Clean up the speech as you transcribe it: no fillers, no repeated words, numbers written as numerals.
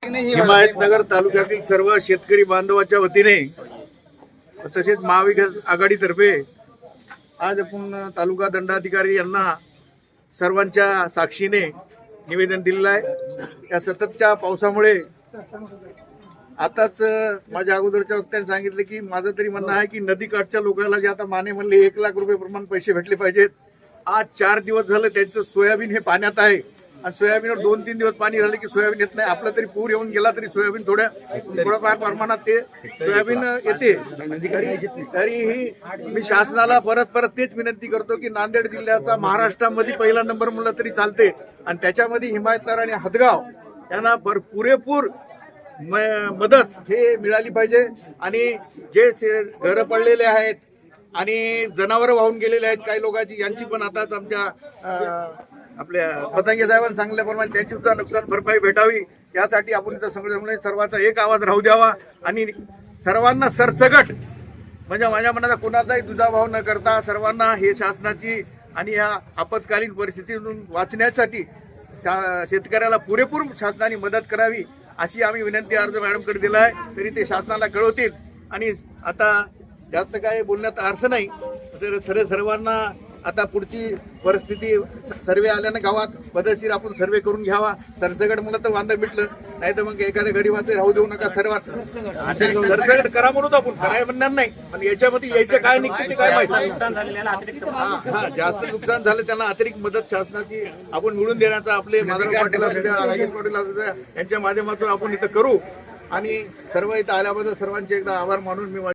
हिमायतनगर तालुक्यातील सर्व शेतकरी बांधवाच्या वतीने तसेच महाविकास आघाडीतर्फे आज आपण तालुका दंडाधिकारी यांना सर्वांच्या साक्षीने निवेदन दिलेलं आहे। या सततच्या पावसामुळे आताच माझ्या अगोदरच्या वक्त्यांनी सांगितले की माझं तरी म्हणणं आहे की नदीकाठच्या लोकांना जे आता माने म्हणले 1 लाख रुपये प्रमाण पैसे भेटले पाहिजेत। आज 4 दिवस झाले त्यांचं सोयाबीन हे पाण्यात आहे आणि सोयाबीनवर 2-3 दिवस पाणी राहिले की सोयाबीन येत नाही। आपला तरी पूर येऊन गेला तरी सोयाबीन थोड्याफार प्रमाणात ते सोयाबीन येते। तरीही मी शासनाला परत तेच विनंती करतो की नांदेड जिल्ह्याचा महाराष्ट्रामध्ये पहिला नंबर म्हणलं तरी चालते आणि त्याच्यामध्ये हिमायतनगर आणि हदगाव यांना पुरेपूर मदत हे मिळाली पाहिजे। आणि जे घरं पडलेले आहेत आणि जनावरं वाहून गेलेले आहेत काही लोकांची, यांची पण आताच आमच्या आपल्या पतंगे साहेबांनी सांगितल्याप्रमाणे त्यांची सुद्धा नुकसान भरपाई भेटावी यासाठी आपण इथं सगळ्यामुळे सर्वांचा एक आवाज राहू द्यावा आणि सर्वांना सरसकट म्हणजे माझ्या मनाचा कोणाचाही दुजाभाव न करता सर्वांना हे शासनाची आणि ह्या आपत्कालीन परिस्थितीतून वाचण्यासाठी शेतकऱ्याला पुरेपूर शासनाने मदत करावी अशी आम्ही विनंती अर्ज मॅडमकडे दिला आहे। तरी ते शासनाला कळवतील आणि आता जास्त काय बोलण्याचा अर्थ नाही। तर सर्वांना आता पुढची परिस्थिती सर्वे आल्यानं गावात पद्धतशीर आपण सर्वे करून घ्यावा। सरसकट म्हणलं तर वांदा मिटलं, नाही तर मग एखाद्या गरीबाचं राहू देऊ नका। सर्वात सरसकट करा म्हणून आपण कराय म्हणणार नाही, पण याच्यामध्ये यायचं काय निघते ते काय माहिती। जास्त नुकसान झालं त्यांना अतिरिक्त मदत शासनाची आपण मिळून देण्याचा आपले माधवराव पाटील असू द्या, राजेश पाटील असू द्या यांच्या माध्यमातून आपण इथं करू। आणि सर्व इथं आल्याबद्दल सर्वांचे एकदा आभार मानून मी